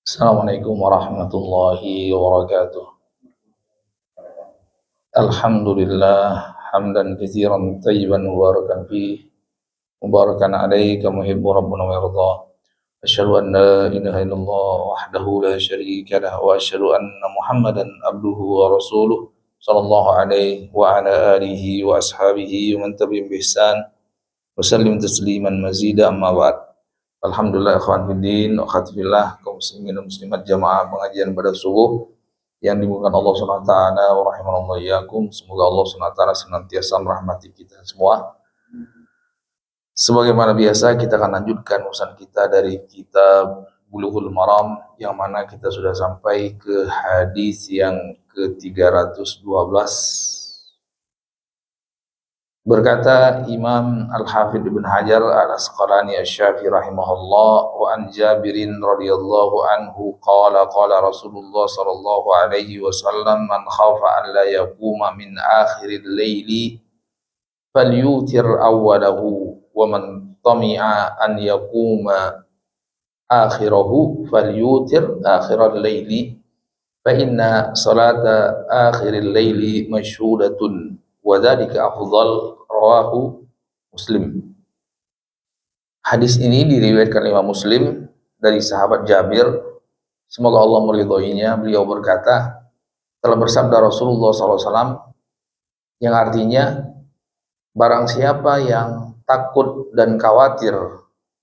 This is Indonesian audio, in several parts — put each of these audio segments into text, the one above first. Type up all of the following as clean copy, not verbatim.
Assalamualaikum warahmatullahi wabarakatuh. Alhamdulillah hamdan katsiran tayyiban mubarakan fi mubarakan alaihi kama yuhibbu rabbuna wa yarda. Asyhadu an la ilaha illallah wahdahu la syarika lah wa asyhadu anna Muhammadan abduhu wa rasuluh sallallahu alaihi wa ala alihi wa ashabihi wa man tabi'ahum bi ihsan wa sallim tasliman mazida amma ba'd. Alhamdulillah ikhwan fillah wa khatifillah kaum muslimin dan muslimat jamaah pengajian pada subuh yang dimuliakan Allah Subhanahu wa taala wa rahimanallahu iyyakum. Semoga Allah Subhanahu wa taala senantiasa merahmati kita semua. Sebagaimana biasa kita akan lanjutkan urusan kita dari kitab Bulughul Maram yang mana kita sudah sampai ke hadis yang ke-312. Berkata Imam Al-Hafidh Ibn Hajar Al-Asqalani Asy-Syafi'i rahimahullah, wa an Jabirin radhiyallahu anhu qala qala Rasulullah sallallahu alaihi wasallam, man khafa an la yaquma min akhiril laili falyutir awwalahu wa man tami'a an yaquma akhirahu falyutir akhiral laili fa inna salata akhiril laili masyhudatun wa dzalika afdal. Rawahu Muslim. Hadis ini diriwayatkan Imam Muslim dari sahabat Jabir, semoga Allah meridhoinya. Beliau berkata, telah bersabda Rasulullah SAW, yang artinya, barang siapa yang takut dan khawatir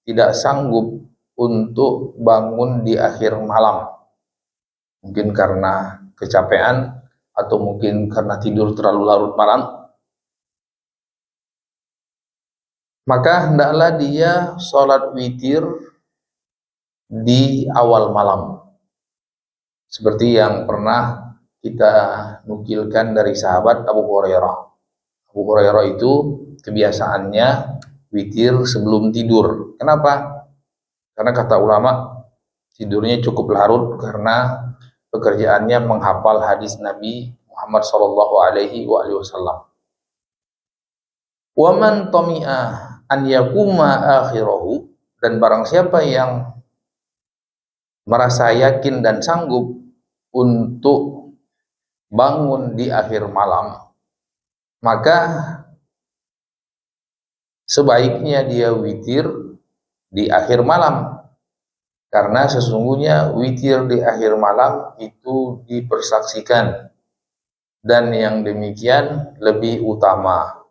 tidak sanggup untuk bangun di akhir malam, mungkin karena kecapean atau mungkin karena tidur terlalu larut malam, maka hendaklah dia sholat witir di awal malam, seperti yang pernah kita nukilkan dari sahabat Abu Hurairah. Abu Hurairah itu kebiasaannya witir sebelum tidur. Kenapa? Karena kata ulama, tidurnya cukup larut karena pekerjaannya menghafal hadis Nabi Muhammad SAW. Waman tomi'ah an yakuma akhirahu, dan barang siapa yang merasa yakin dan sanggup untuk bangun di akhir malam, maka sebaiknya dia witir di akhir malam, karena sesungguhnya witir di akhir malam itu dipersaksikan dan yang demikian lebih utama.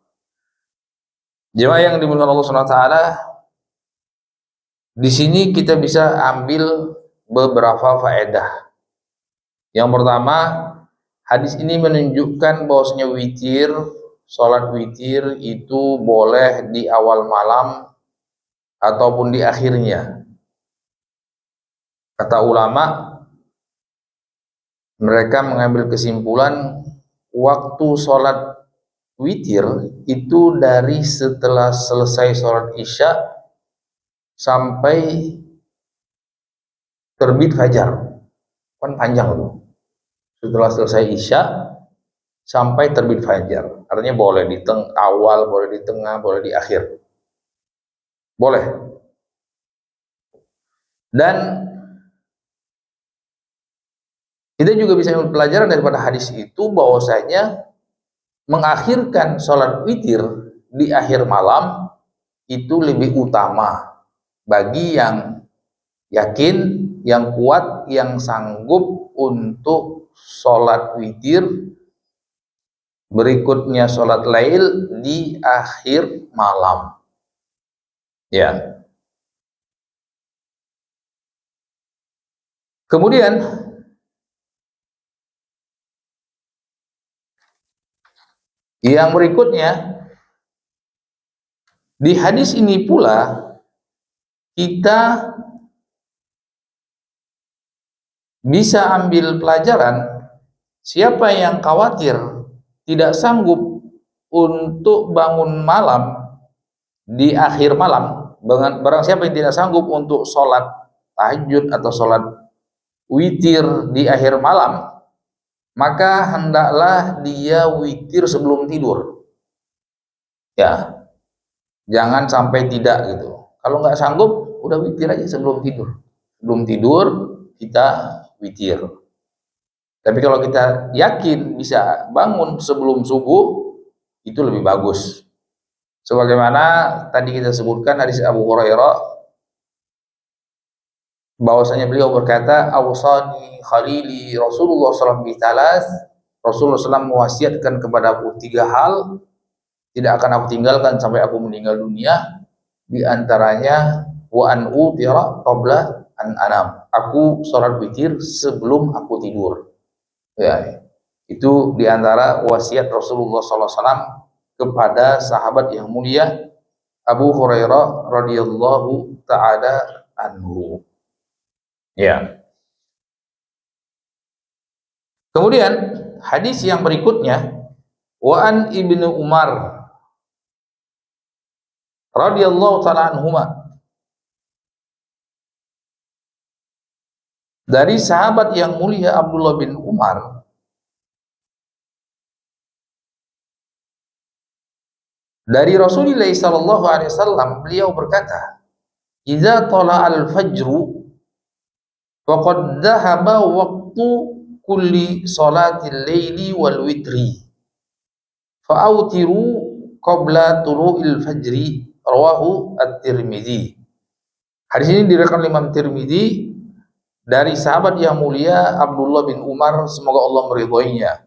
Jemaah yang dimuliakan Allah Subhanahu wa taala, di sini kita bisa ambil beberapa faedah. Yang pertama, hadis ini menunjukkan bahwasanya witir, sholat witir itu boleh di awal malam ataupun di akhirnya. Kata ulama, mereka mengambil kesimpulan waktu sholat witir itu dari setelah selesai sholat isya sampai terbit fajar. Kan panjang tuh. Setelah selesai isya sampai terbit fajar. Artinya boleh di awal, boleh di tengah, boleh di akhir. Boleh. Dan kita juga bisa ambil pelajaran daripada hadis itu bahwasanya mengakhirkan sholat witir di akhir malam itu lebih utama bagi yang yakin, yang kuat, yang sanggup untuk sholat witir berikutnya sholat lail di akhir malam. Ya. Kemudian yang berikutnya, di hadis ini pula kita bisa ambil pelajaran, siapa yang khawatir tidak sanggup untuk bangun malam di akhir malam, barang siapa yang tidak sanggup untuk sholat tahajud atau sholat witir di akhir malam, maka hendaklah dia witir sebelum tidur. Ya, jangan sampai tidak gitu. Kalau nggak sanggup, udah witir aja sebelum tidur. Sebelum tidur, kita witir. Tapi kalau kita yakin bisa bangun sebelum subuh, itu lebih bagus. Sebagaimana tadi kita sebutkan hadis Abu Hurairah, bahwasanya beliau berkata, "Awsani khalili Rasulullah SAW bitalas." Rasulullah SAW mewasiatkan kepadaku 3 hal, tidak akan aku tinggalkan sampai aku meninggal dunia. Di antaranya, wa an utira qabla an anam. Aku sholat witir sebelum aku tidur. Ya, itu diantara wasiat Rasulullah SAW kepada sahabat yang mulia Abu Hurairah radhiyallahu taala anhu. Ya. Kemudian hadis yang berikutnya, wa an Ibnu Umar radhiyallahu taala anhuma, dari sahabat yang mulia Abdullah bin Umar, dari Rasulullah sallallahu alaihi wasallam, beliau berkata, "Idza tala'al fajru faqad dhahaba waqtu kulli salatil laili wal witri fa'autiru qabla tulu'il fajri." Rawahu At-Tirmidzi. Hadis ini diriwayatkan Imam Tirmidzi dari sahabat yang mulia Abdullah bin Umar, semoga Allah meridhoinya.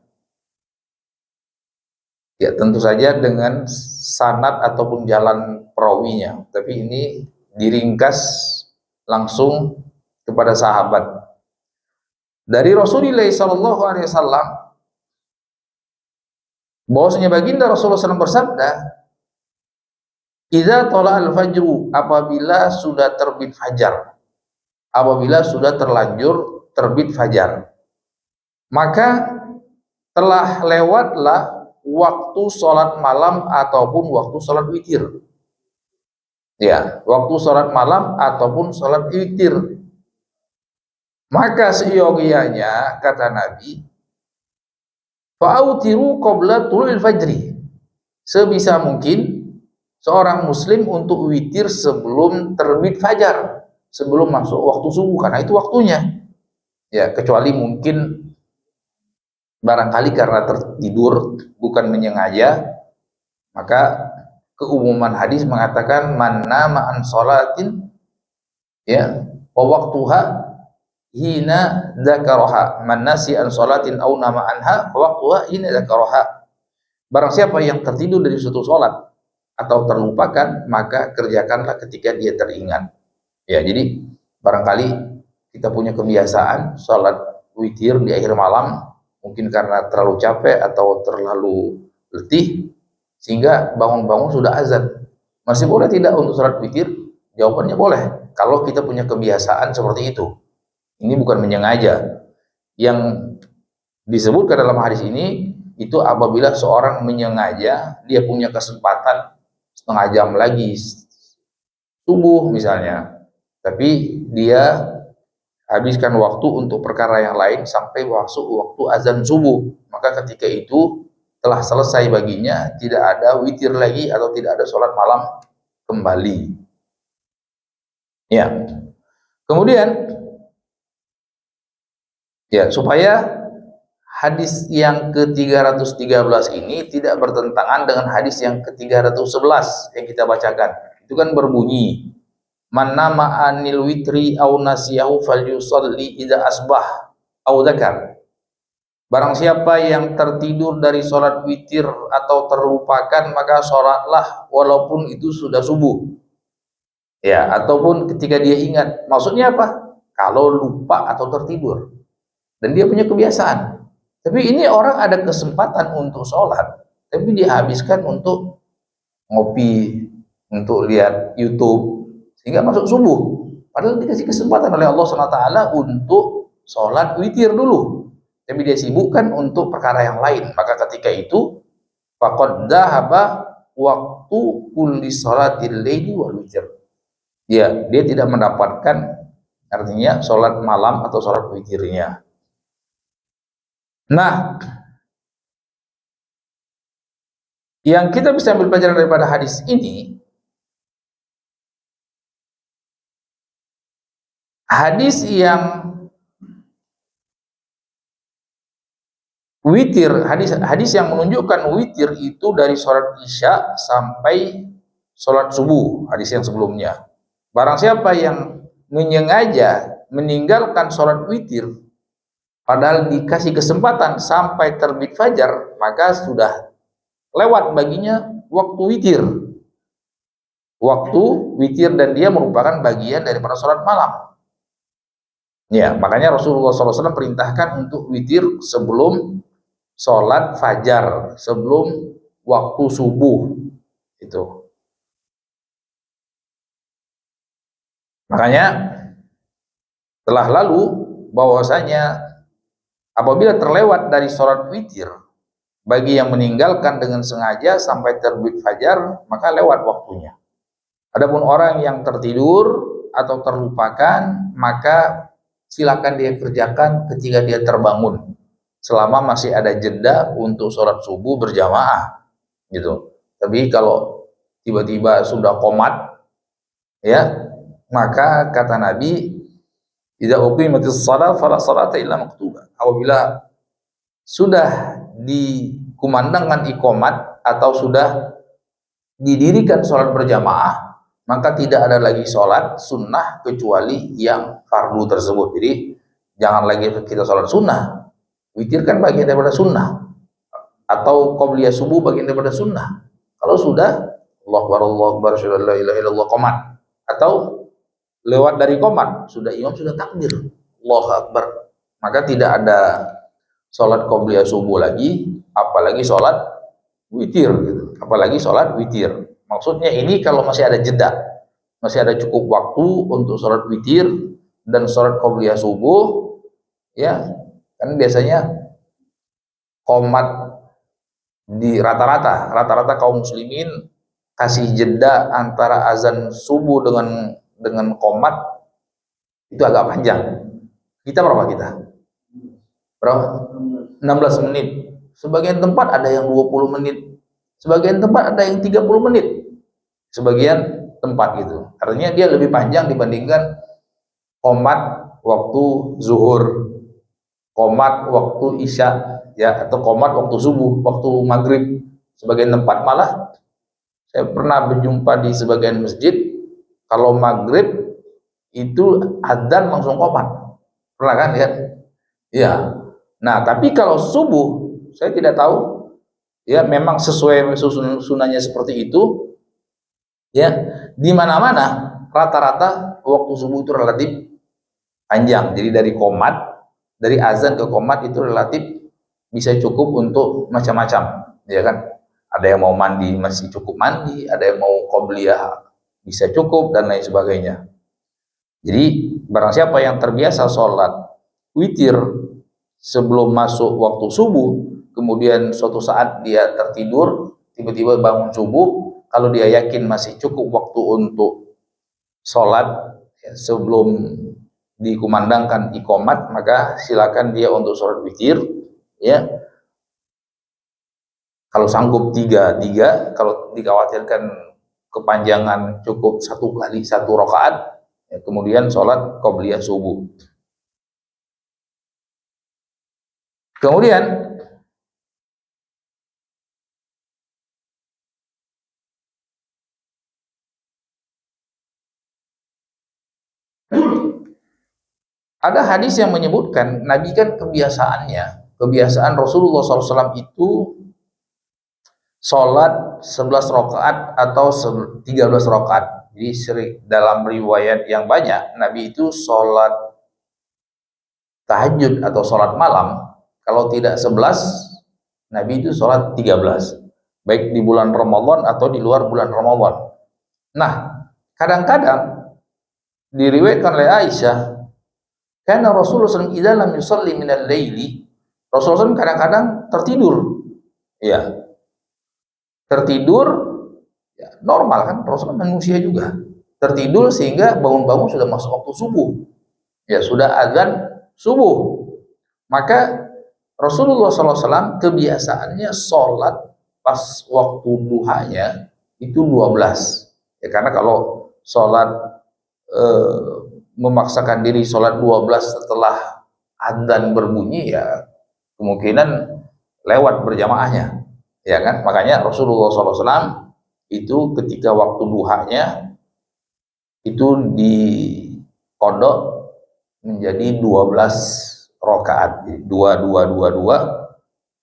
Ya, tentu saja dengan sanad ataupun jalan perawinya, tapi ini diringkas langsung kepada sahabat. Dari Rasulullah sallallahu alaihi wasallam, bahwasanya baginda Rasulullah SAW bersabda, "Idza tala'al fajru," apabila sudah terbit fajar, apabila sudah terlanjur terbit fajar, maka telah lewatlah waktu sholat malam ataupun waktu sholat witir. Ya, waktu sholat malam ataupun sholat witir. Maka seyogianya, kata Nabi, fa'autiru qabla tulu'il fajri. Sebisa mungkin seorang muslim untuk witir sebelum terbit fajar, sebelum masuk waktu subuh, karena itu waktunya. Ya, kecuali mungkin barangkali karena tertidur bukan menyengaja, maka keumuman hadis mengatakan man nama an sholatin, ya, wa waqtuha hina dzakaraha, man nasi an sholatin aw nama anha wa waqtuha hina dzakaraha. Barang siapa yang tertidur dari suatu sholat atau terlupakan, maka kerjakanlah ketika dia teringat. Ya, jadi barangkali kita punya kebiasaan sholat witir di akhir malam, mungkin karena terlalu capek atau terlalu letih, sehingga bangun-bangun sudah azan. Masih boleh tidak untuk sholat witir? Jawabannya boleh, kalau kita punya kebiasaan seperti itu. Ini bukan menyengaja. Yang disebutkan dalam hadis ini, itu apabila seorang menyengaja, dia punya kesempatan setengah jam lagi subuh misalnya, tapi dia habiskan waktu untuk perkara yang lain sampai waktu azan subuh, maka ketika itu telah selesai baginya, tidak ada witir lagi atau tidak ada sholat malam kembali. Ya, kemudian ya, supaya hadis yang ke-313 ini tidak bertentangan dengan hadis yang ke-311 yang kita bacakan. Itu kan berbunyi, man nama anil witri aw nasiyahu falyusalli idza asbah aw dzakar. Barang siapa yang tertidur dari sholat witir atau terlupakan, maka sholatlah walaupun itu sudah subuh. Ya, ataupun ketika dia ingat. Maksudnya apa? Kalau lupa atau tertidur dan dia punya kebiasaan. Tapi ini orang ada kesempatan untuk sholat, tapi dia habiskan untuk ngopi, untuk lihat YouTube, sehingga masuk subuh. Padahal dikasih kesempatan oleh Allah SWT untuk sholat witir dulu, tapi dia sibukkan untuk perkara yang lain. Maka ketika itu, faqad dhahaba waktu kulli sholatil laili wal witir. Dia tidak mendapatkan, artinya sholat malam atau sholat witirnya. Nah, yang kita bisa ambil pelajaran daripada hadis ini, hadis yang witir, hadis yang menunjukkan witir itu dari sholat isya sampai sholat subuh, hadis yang sebelumnya. Barang siapa yang menyengaja meninggalkan sholat witir padahal dikasih kesempatan sampai terbit fajar, maka sudah lewat baginya waktu witir. Waktu witir, dan dia merupakan bagian daripada sholat malam. Ya, makanya Rasulullah SAW perintahkan untuk witir sebelum sholat fajar, sebelum waktu subuh. Itu. Makanya telah lalu bahwasanya apabila terlewat dari sholat witir, bagi yang meninggalkan dengan sengaja sampai terbit fajar, maka lewat waktunya. Adapun orang yang tertidur atau terlupakan, maka silakan dia kerjakan ketika dia terbangun, selama masih ada jeda untuk sholat subuh berjamaah, gitu. Tapi kalau tiba-tiba sudah qomat, ya, maka kata Nabi, idza uqimatis shalah fala shalata illa maktubah. Apabila sudah dikumandangkan iqamat atau sudah didirikan sholat berjamaah, maka tidak ada lagi sholat sunnah kecuali yang fardu tersebut. Jadi jangan lagi kita sholat sunnah. Witir kan bagian daripada sunnah, atau qobliyah subuh bagian daripada sunnah. Kalau sudah Allahu Akbar, la ilaha illallah, qomat, atau lewat dari qomat, sudah imam sudah takbir Allahu Akbar, maka tidak ada sholat qobliyah subuh lagi, apalagi sholat witir, gitu. Apalagi sholat witir. Maksudnya ini kalau masih ada jeda, masih ada cukup waktu untuk sholat witir dan sholat qobliyah subuh, ya kan biasanya qomat di rata-rata kaum muslimin kasih jeda antara azan subuh dengan qomat itu agak panjang. Kita berapa kita? Berapa? 16 menit. Sebagian tempat ada yang 20 menit. Sebagian tempat ada yang 30 menit. Sebagian tempat gitu. Artinya dia lebih panjang dibandingkan qomat waktu zuhur, qomat waktu isya, ya, atau qomat waktu subuh, waktu maghrib. Sebagian tempat malah saya pernah berjumpa di sebagian masjid, kalau maghrib itu adzan langsung qomat. Pernah kan lihat? Ya. Nah, tapi kalau subuh saya tidak tahu. Ya, memang sesuai sunahnya seperti itu. Ya, di mana-mana rata-rata waktu subuh itu relatif panjang. Jadi dari qomat, dari azan ke qomat itu relatif bisa cukup untuk macam-macam, ya kan? Ada yang mau mandi masih cukup mandi, ada yang mau qobliyah bisa cukup, dan lain sebagainya. Jadi barang siapa yang terbiasa sholat witir sebelum masuk waktu subuh, kemudian suatu saat dia tertidur, tiba-tiba bangun subuh, kalau dia yakin masih cukup waktu untuk sholat, ya, sebelum dikumandangkan iqamat, maka silakan dia untuk sholat witir, ya. Kalau sanggup tiga, kalau dikhawatirkan kepanjangan cukup satu kali satu rakaat, ya, kemudian sholat qobliyah subuh. Kemudian ada hadis yang menyebutkan Nabi kan kebiasaan Rasulullah SAW itu sholat 11 rakaat atau 13 rakaat. Jadi dalam riwayat yang banyak, Nabi itu sholat tahajud atau sholat malam, kalau tidak 11, Nabi itu sholat 13, baik di bulan Ramadan atau di luar bulan Ramadan. Nah, kadang-kadang diriwayatkan oleh Aisyah, karena Rasulullah SAW idza lam yusalli minal laili, Rasulullah SAW kadang-kadang tertidur. Ya. Tertidur, ya, normal kan, Rasulullah manusia juga. Tertidur sehingga bangun-bangun sudah masuk waktu subuh. Ya, sudah azan subuh. Maka Rasulullah SAW kebiasaannya sholat pas waktu duhanya itu 12. Ya, karena kalau sholat memaksakan diri sholat 12 setelah adzan berbunyi, ya kemungkinan lewat berjamaahnya, ya kan? Makanya Rasulullah SAW itu ketika waktu duhanya itu dikodok menjadi 12 rakaat, dua,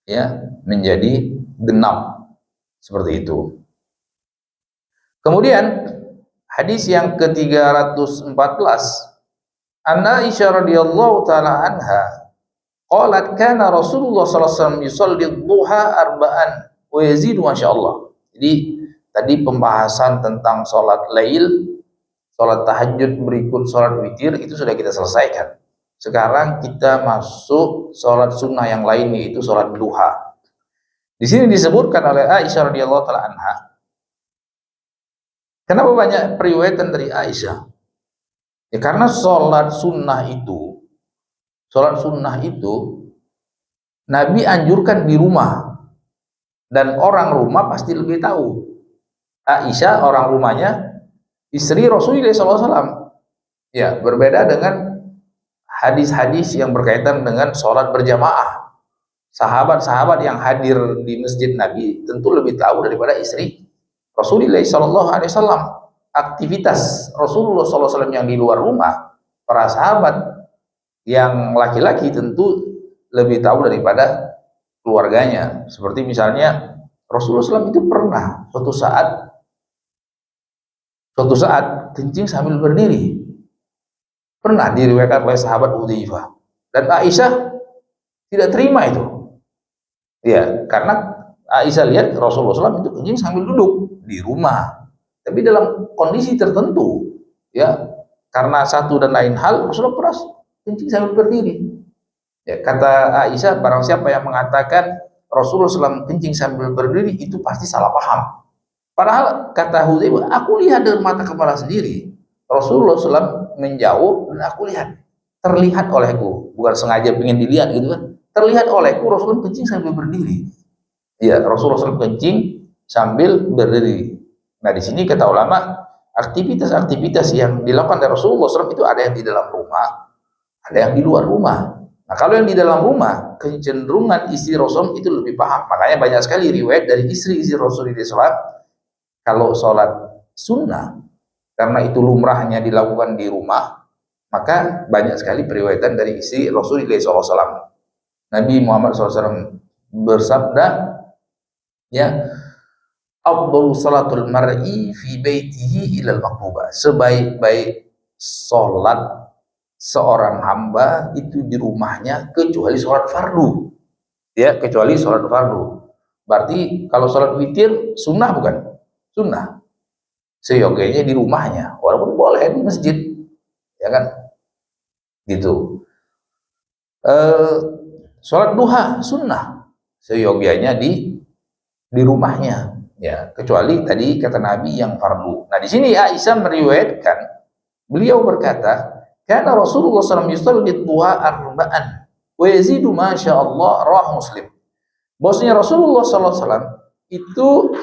ya, menjadi genap seperti itu. Kemudian hadis yang ke-314, Anna Aisyah radhiyallahu taala anha qalat kana Rasulullah sallallahu alaihi wasallam yusalli duha arba'an wa yazidu masyaallah. Jadi tadi pembahasan tentang salat lail, salat tahajud berikut salat witir itu sudah kita selesaikan. Sekarang kita masuk salat sunnah yang lain, yaitu salat duha. Di sini disebutkan oleh Aisyah radhiyallahu taala anha. Kenapa banyak periwayatan dari Aisyah? Ya karena salat sunnah itu Nabi anjurkan di rumah, dan orang rumah pasti lebih tahu. Aisyah orang rumahnya istri Rasulullah SAW. Ya, berbeda dengan hadis-hadis yang berkaitan dengan sholat berjamaah. Sahabat-sahabat yang hadir di masjid Nabi tentu lebih tahu daripada istri Rasulullah SAW. Aktivitas Rasulullah SAW yang di luar rumah, para sahabat yang laki-laki tentu lebih tahu daripada keluarganya. Seperti misalnya Rasulullah SAW itu pernah suatu saat kencing sambil berdiri. Pernah diriwayatkan oleh sahabat Hudzaifah. Dan Aisyah tidak terima itu. Ya, karena Aisyah lihat Rasulullah SAW itu kencing sambil duduk di rumah. Tapi dalam kondisi tertentu, ya, karena satu dan lain hal Rasulullah pernah kencing sambil berdiri. Ya, kata Aisyah, barang siapa yang mengatakan Rasulullah SAW kencing sambil berdiri itu pasti salah paham. Padahal kata Hudzaifah, aku lihat dengan mata kepala sendiri Rasulullah SAW menjauh dan aku lihat, terlihat olehku, bukan sengaja pengen dilihat gitu kan, terlihat olehku Rasulullah kencing sambil berdiri. Ya, Rasulullah SAW kencing sambil berdiri. Nah, di sini kata ulama, aktivitas-aktivitas yang dilakukan oleh Rasulullah SAW itu ada yang di dalam rumah, ada yang di luar rumah. Nah, kalau yang di dalam rumah, kecenderungan istri Rasul itu lebih paham. Makanya banyak sekali riwayat dari istri-istri Rasulullah SAW, kalau sholat sunnah, karena itu lumrahnya dilakukan di rumah, maka banyak sekali periwayatan dari istri Rasulullah SAW. Nabi Muhammad SAW bersabda, ya, afdalu salatul mar'i fi baitihi ilal maktubah. Sebaik-baik sholat seorang hamba itu di rumahnya kecuali sholat fardu. Ya, kecuali sholat fardu. Berarti kalau sholat witir sunnah bukan? Sunnah. Seyogianya di rumahnya, walaupun boleh di masjid, ya kan? Gitu. Sholat duha sunnah. Seyogianya di rumahnya. Ya, kecuali tadi kata Nabi yang fardu. Nah, di sini Aisyah meriwayatkan, beliau berkata, karena Rasulullah SAW yusalli duha arba'an wa yazidu masyaallah, rawah Muslim. Bahwasanya Rasulullah SAW itu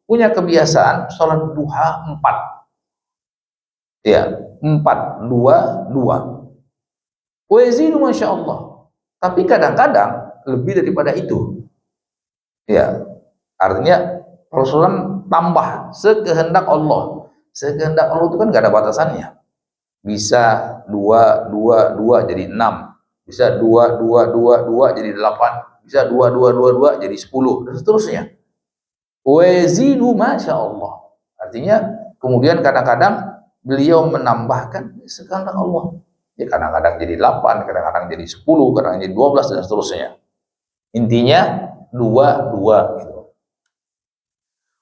punya kebiasaan sholat duha 4. Ya, 4, 2, 2. Wa yazidu masyaallah. Tapi kadang-kadang lebih daripada itu. Ya, artinya Rasulullah tambah sekehendak Allah. Sekehendak Allah itu kan gak ada batasannya. Bisa 2, 2, 2 jadi 6. Bisa 2, 2, 2, 2 jadi 8. Bisa 2, 2, 2, 2 jadi 10. Dan seterusnya. Wazidu masya Allah. Artinya kemudian kadang-kadang beliau menambahkan sekehendak Allah. Ya, kadang-kadang jadi 8, kadang-kadang jadi 10, kadang-kadang jadi 12 dan seterusnya. Intinya 2, 2 gitu.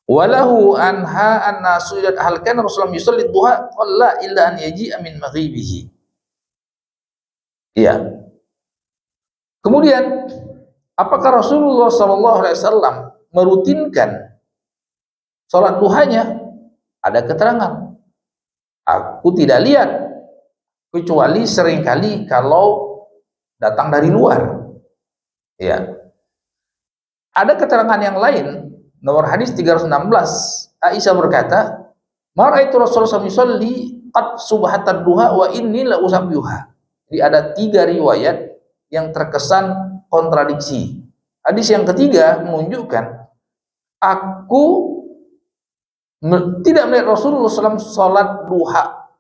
Walahu anha anna suilat hal kana Rasulullah yusalli duha qalla illa an yaji'a min maghibihi. Iya. Kemudian apakah Rasulullah SAW merutinkan sholat duhanya? Ada keterangan. Aku tidak lihat, kecuali seringkali kalau datang dari luar. Ya. Ada keterangan yang lain, nomor hadis 316, Aisyah berkata, "Maraitu Rasulullah sallallahu qad subhatad duha wa inni la usabbihha." Jadi ada 3 riwayat yang terkesan kontradiksi. Hadis yang ketiga menunjukkan aku tidak melihat Rasulullah SAW sholat duha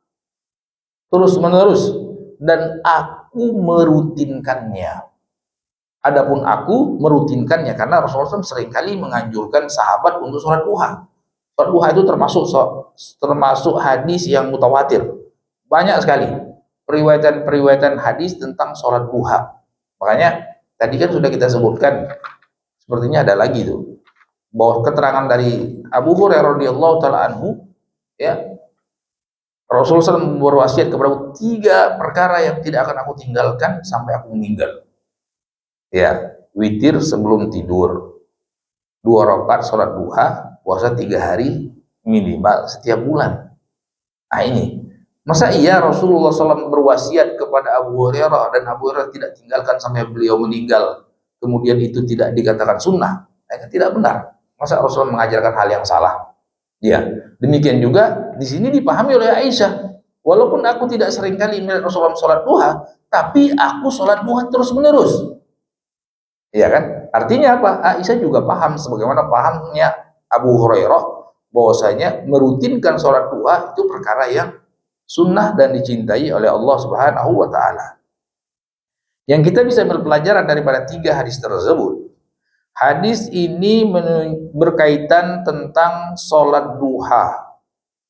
terus menerus dan aku merutinkannya. Adapun aku merutinkannya karena Rasulullah SAW seringkali menganjurkan sahabat untuk sholat duha. Sholat duha itu termasuk hadis yang mutawatir. Banyak sekali periwayatan hadis tentang sholat duha. Makanya tadi kan sudah kita sebutkan, sepertinya ada lagi tuh, bahwa keterangan dari Abu Hurairah radhiyallahu taala anhu, ya, Rasulullah SAW berwasiat kepada 3 perkara yang tidak akan aku tinggalkan sampai aku meninggal. Ya, witir sebelum tidur, 2 rakaat sholat duha, puasa 3 hari minimal setiap bulan. Nah ini, masa iya Rasulullah SAW berwasiat kepada Abu Hurairah dan Abu Hurairah tidak tinggalkan sampai beliau meninggal, kemudian itu tidak dikatakan sunnah? Tidak benar. Masa Rasulullah mengajarkan hal yang salah? Ya, demikian juga di sini dipahami oleh Aisyah. Walaupun aku tidak seringkali melihat Rasulullah sholat duha, tapi aku sholat duha terus menerus. Iya kan? Artinya apa? Aisyah juga paham sebagaimana pahamnya Abu Hurairah bahwasanya merutinkan sholat duha itu perkara yang sunnah dan dicintai oleh Allah Subhanahu wa taala. Yang kita bisa berpelajaran daripada 3 hadis tersebut. Hadis ini berkaitan tentang sholat duha.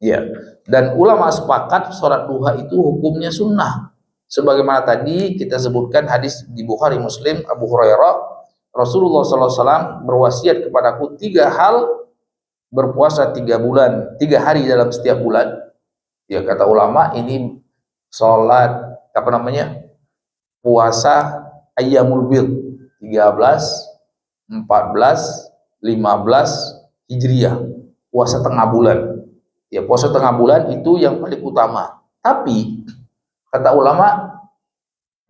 Ya. Dan ulama sepakat sholat duha itu hukumnya sunnah. Sebagaimana tadi kita sebutkan hadis di Bukhari Muslim, Abu Hurairah, Rasulullah SAW berwasiat kepadaku 3 hal, berpuasa 3 bulan, 3 hari dalam setiap bulan. Ya, kata ulama ini sholat apa namanya, puasa ayyamul bid 13, 14, 15 Hijriah, puasa tengah bulan. Ya, puasa tengah bulan itu yang paling utama. Tapi kata ulama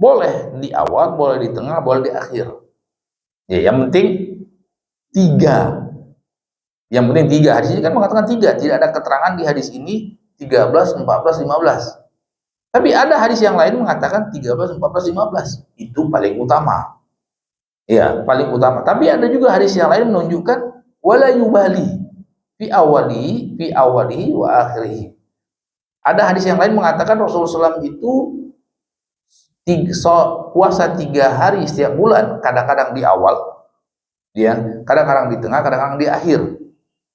boleh di awal, boleh di tengah, boleh di akhir. Ya, yang penting 3. Yang penting 3. Hadis ini kan mengatakan 3. Tidak ada keterangan di hadis ini 13, 14, 15. Tapi ada hadis yang lain mengatakan 13, 14, 15. Itu paling utama. Ya, paling utama. Tapi ada juga hadis yang lain menunjukkan wala yubali fi awali wa akhirih. Ada hadis yang lain mengatakan Rasulullah SAW itu puasa 3 hari setiap bulan, kadang-kadang di awal, ya, kadang-kadang di tengah, kadang-kadang di akhir.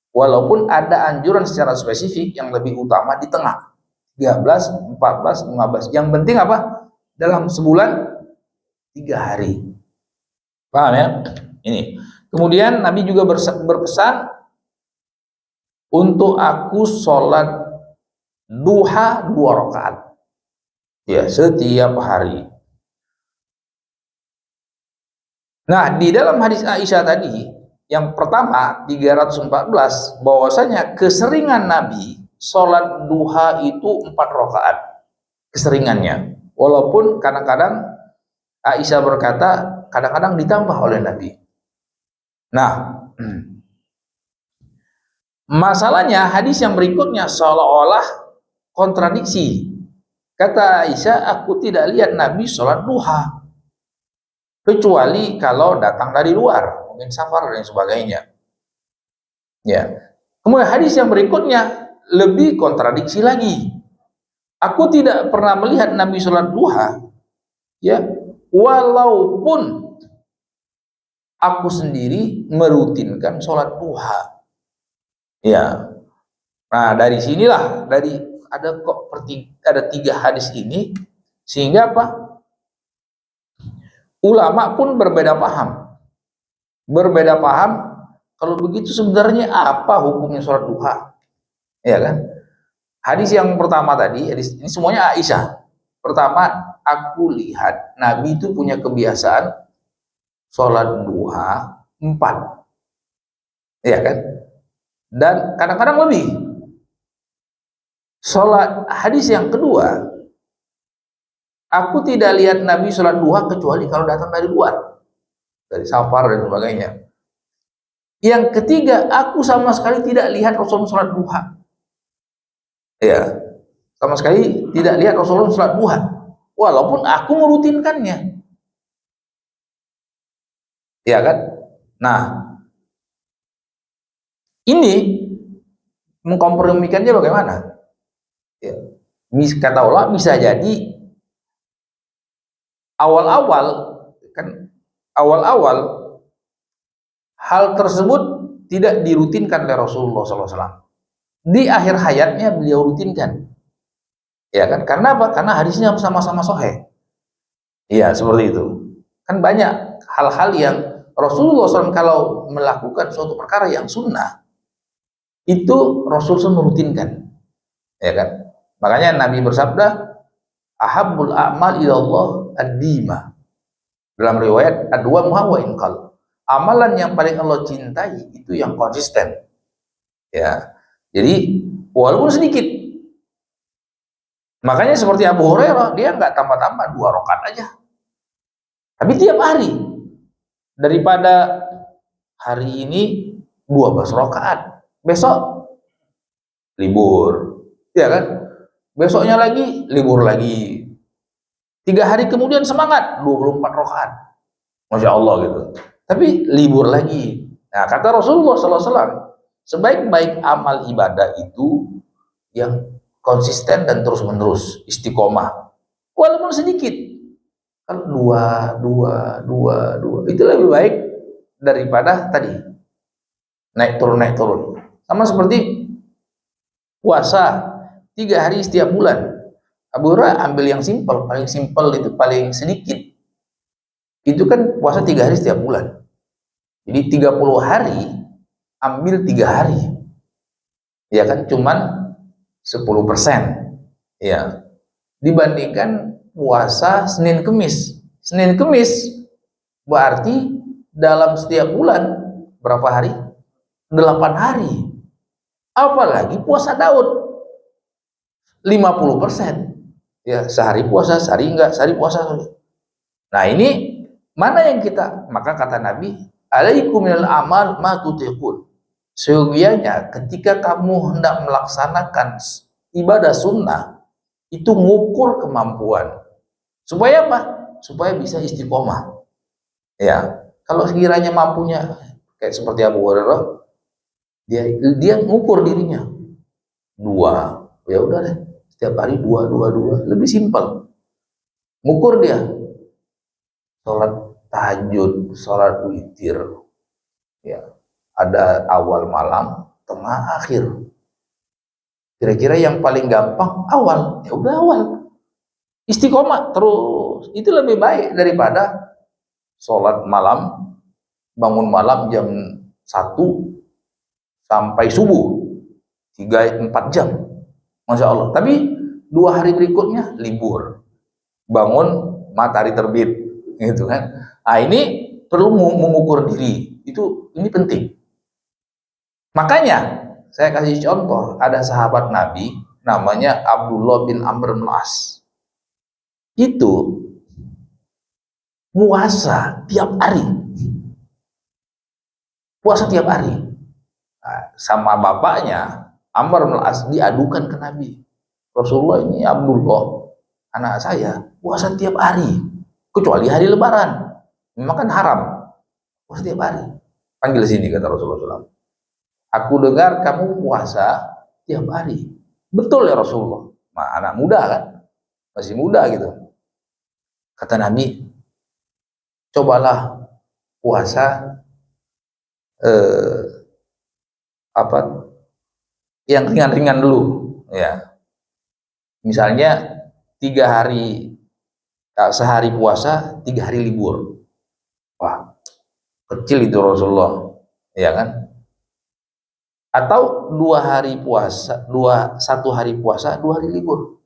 Walaupun ada anjuran secara spesifik yang lebih utama di tengah, 13, 14, 15. Yang penting apa? Dalam sebulan 3 hari. Paham ya? Ini. Kemudian Nabi juga berpesan untuk aku sholat duha 2 rakaat. Ya, setiap hari. Nah, di dalam hadis Aisyah tadi, yang pertama 314, bahwasanya keseringan Nabi sholat duha itu 4 rakaat. Keseringannya. Walaupun kadang-kadang Aisyah berkata, kadang-kadang ditambah oleh Nabi. Nah, masalahnya hadis yang berikutnya seolah-olah kontradiksi. Kata Aisyah, aku tidak lihat Nabi sholat duha kecuali kalau datang dari luar, mungkin safar dan sebagainya. Ya. Kemudian hadis yang berikutnya lebih kontradiksi lagi. Aku tidak pernah melihat Nabi sholat duha, ya, walaupun aku sendiri merutinkan sholat duha. Ya. Nah, dari sinilah ada 3 hadis ini, sehingga apa? Ulama pun berbeda paham. Berbeda paham, kalau begitu sebenarnya apa hukumnya sholat duha? Ya kan? Hadis yang pertama tadi, hadis ini semuanya Aisyah. Pertama, aku lihat Nabi itu punya kebiasaan sholat duha 4. Ya kan? Dan kadang-kadang lebih. Hadis yang kedua, aku tidak lihat Nabi sholat duha kecuali kalau datang dari luar, dari safar dan sebagainya. Yang ketiga, aku sama sekali tidak lihat Rasulullah sholat duha. Ya, sama sekali tidak lihat Rasulullah sholat duha, walaupun aku merutinkannya. Ya kan? Nah, ini mengkompromikannya bagaimana? Ya. Kata Allah bisa jadi awal-awal kan awal-awal hal tersebut tidak dirutinkan oleh Rasulullah SAW. Di akhir hayatnya beliau rutinkan, ya kan? Karena apa? Karena hadisnya sama-sama sahih. Iya, seperti itu. Kan banyak hal-hal yang Rasulullah SAW kalau melakukan suatu perkara yang sunnah, itu Rasulullah merutinkan, ya kan? Makanya Nabi bersabda, ahabbul a'mal ilallah ad-dima. Dalam riwayat adwa muha wa inqal. Amalan yang paling Allah cintai itu yang konsisten. Ya. Jadi walaupun sedikit. Makanya seperti Abu Hurairah, dia nggak tambah-tambah 2 rakaat aja. Tapi tiap hari. Daripada hari ini 12 rakaat, besok libur. Ya kan? Besoknya lagi libur lagi. 3 hari kemudian semangat 24 rakaat. Masya Allah gitu. Tapi libur lagi. Nah, kata Rasulullah SAW, sebaik-baik amal ibadah itu yang konsisten dan terus-menerus, istiqomah. Walaupun sedikit. Kalau dua, itu lebih baik daripada tadi. Naik turun. Sama seperti puasa 3 hari setiap bulan. Abu Hurairah ambil yang simpel, paling simpel itu paling sedikit. Itu kan puasa 3 hari setiap bulan. Jadi 30 hari ambil 3 hari. Ya kan cuman 10%. Ya. Dibandingkan puasa Senin Kemis. Senin Kemis berarti dalam setiap bulan berapa hari? 8 hari. Apalagi puasa Daud 50%. Ya, sehari puasa, sehari enggak, sehari puasa. Nah, ini mana yang kita, maka kata Nabi, alaikum minal amal ma tutiqun. Sesungguhnya ketika kamu hendak melaksanakan ibadah sunnah, itu ngukur kemampuan. Supaya apa? Supaya bisa istiqomah. Ya, kalau sekiranya mampunya kayak seperti Abu Hurairah, dia ngukur dirinya 2, ya udah deh, setiap hari 2, lebih simpel. Ngukur dia, sholat tahajud, sholat witir, ya, ada awal malam, tengah, akhir. Kira-kira yang paling gampang awal, ya udah awal. Istiqomah terus, itu lebih baik daripada sholat malam, bangun malam jam 1 sampai subuh 3-4 jam, Masya Allah. Tapi 2 hari berikutnya libur, bangun matahari terbit, gitu kan. Nah, ini perlu mengukur diri, ini penting. Makanya saya kasih contoh, ada sahabat Nabi namanya Abdullah bin Amr bin As. Itu puasa tiap hari. Puasa tiap hari. Nah, sama bapaknya Amr bin As diadukan ke Nabi. Rasulullah, ini Abdullah anak saya puasa tiap hari, kecuali hari lebaran. Memang kan haram puasa tiap hari. Panggil sini, kata Rasulullah SAW. Aku dengar kamu puasa tiap hari. Betul ya Rasulullah? Nah, anak muda kan, masih muda gitu. Kata Nabi, cobalah puasa yang ringan-ringan dulu, ya. Misalnya 3 hari, sehari puasa, 3 hari libur. Wah, kecil itu Rasulullah, ya kan? Atau 2 hari puasa, 1 hari puasa, 2 hari libur.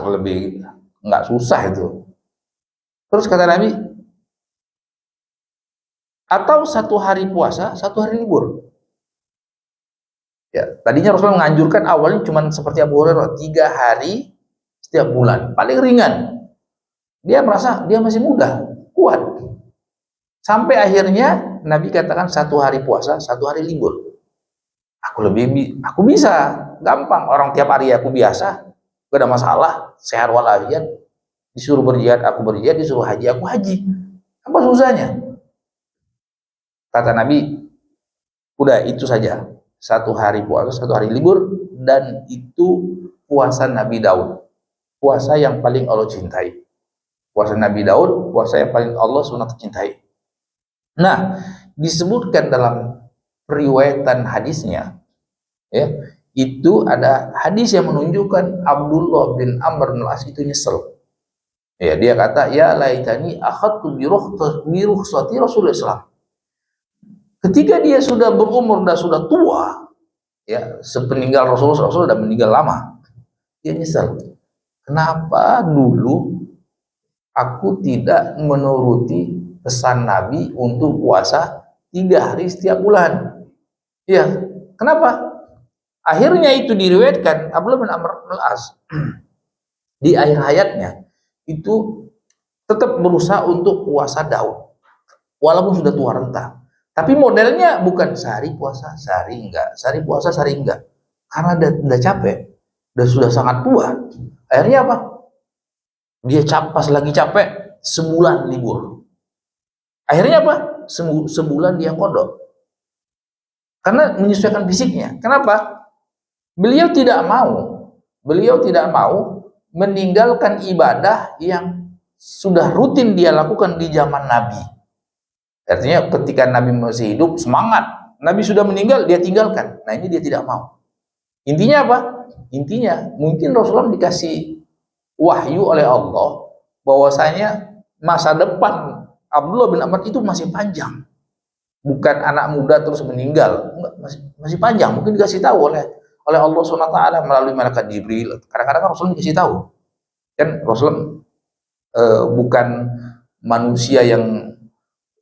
Lebih nggak susah itu. Terus kata Nabi, atau 1 hari puasa, 1 hari libur. Ya, tadinya Rasulullah menganjurkan awalnya cuma seperti Abu Hurairah 3 hari setiap bulan, paling ringan. Dia merasa dia masih muda, kuat. Sampai akhirnya Nabi katakan 1 hari puasa, 1 hari libur. Aku bisa, gampang. Orang tiap hari aku biasa, gak ada masalah, sehat walafiat. Disuruh berjihad, aku berjihad. Disuruh haji, aku haji. Apa susahnya? Kata Nabi, udah itu saja. Satu hari puasa, satu hari libur, dan itu puasa Nabi Daud. Puasa yang paling Allah cintai. Puasa Nabi Daud, puasa yang paling Allah SWT cintai. Nah, disebutkan dalam periwayatan hadisnya, ya, itu ada hadis yang menunjukkan Abdullah bin Amr bin Al-As itu nyesel. Ya, dia kata, ya laitani akhadtu bi rukhsati Rasulullah SAW. Ketika dia sudah berumur dan sudah tua, ya, sepeninggal Rasulullah sudah meninggal lama, dia nyesel. Kenapa dulu aku tidak menuruti pesan Nabi untuk puasa 3 hari setiap bulan? Ya, kenapa? Akhirnya itu diriwayatkan Abdullah bin Amr bin Al-As di akhir hayatnya itu tetap berusaha untuk puasa Daud walaupun sudah tua renta. Tapi modelnya bukan sehari puasa, sehari enggak, sehari puasa, sehari enggak. Karena udah capek, sudah sangat tua. Akhirnya apa? Dia pas lagi capek, sebulan libur. Akhirnya apa? Sebulan dia kodok. Karena menyesuaikan fisiknya. Kenapa? Beliau tidak mau meninggalkan ibadah yang sudah rutin dia lakukan di zaman Nabi. Artinya ketika Nabi masih hidup, semangat. Nabi sudah meninggal, dia tinggalkan. Nah, ini dia tidak mau. Intinya apa? Intinya, mungkin Rasulullah dikasih wahyu oleh Allah, bahwasanya masa depan Abdullah bin Amr itu masih panjang. Bukan anak muda terus meninggal. Masih panjang. Mungkin dikasih tahu oleh Allah SWT melalui malaikat Jibril. Kadang-kadang Rasulullah dikasih tahu. Kan Rasulullah bukan manusia yang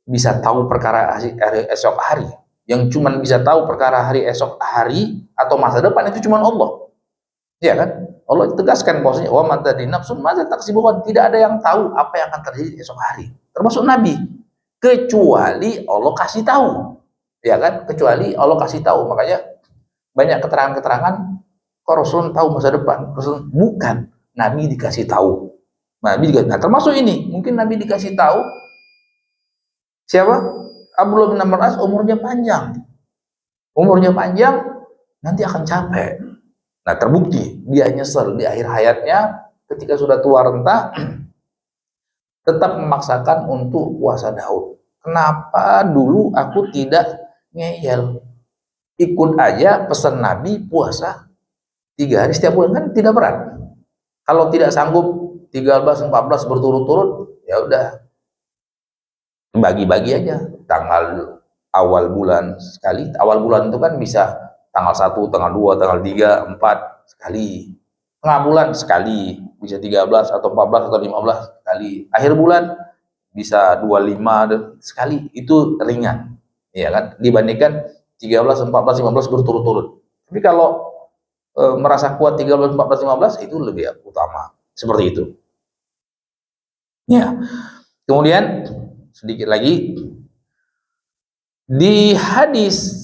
bisa tahu perkara esok hari, yang cuma bisa tahu perkara hari esok hari atau masa depan itu cuma Allah, ya kan? Allah tegaskan bahwasanya wa ma tadri nafsun madza taksibukan, tidak ada yang tahu apa yang akan terjadi esok hari, termasuk Nabi, kecuali Allah kasih tahu, ya kan? Kecuali Allah kasih tahu. Makanya banyak keterangan-keterangan kok Rasul tahu masa depan. Rasul bukan, Nabi dikasih tahu. Nabi juga, nah termasuk ini, mungkin Nabi dikasih tahu siapa? Abdullah bin Amr As umurnya panjang. Umurnya panjang, nanti akan capek. Nah, terbukti dia nyesel di akhir hayatnya ketika sudah tua renta tetap memaksakan untuk puasa Daud. Kenapa dulu aku tidak ngeyel? Ikut aja pesan Nabi puasa 3 hari setiap bulan, kan tidak berat. Kalau tidak sanggup 13, 14 berturut-turut, ya udah bagi-bagi aja, tanggal awal bulan sekali. Awal bulan itu kan bisa tanggal 1, tanggal 2, tanggal 3, 4 sekali. Tengah bulan sekali, bisa 13 atau 14 atau 15 sekali. Akhir bulan bisa 25 sekali. Itu ringan, ya kan? Dibandingkan 13, 14, 15 berturut-turut. Tapi kalau merasa kuat 13, 14, 15 itu lebih utama. Seperti itu. Ya. Kemudian sedikit lagi di hadis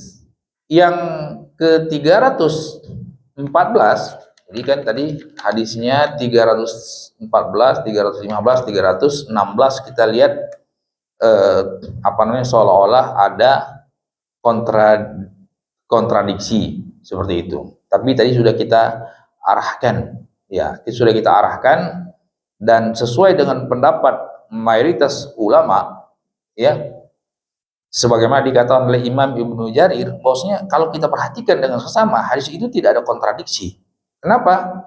yang ke-314, jadi kan tadi hadisnya 314, 315, 316 kita lihat seolah-olah ada kontradiksi seperti itu. Tapi tadi sudah kita arahkan, ya, sudah kita arahkan dan sesuai dengan pendapat mayoritas ulama, ya, sebagaimana dikatakan oleh Imam Ibnu Jarir, bahwasanya kalau kita perhatikan dengan sesama, hadis itu tidak ada kontradiksi. Kenapa?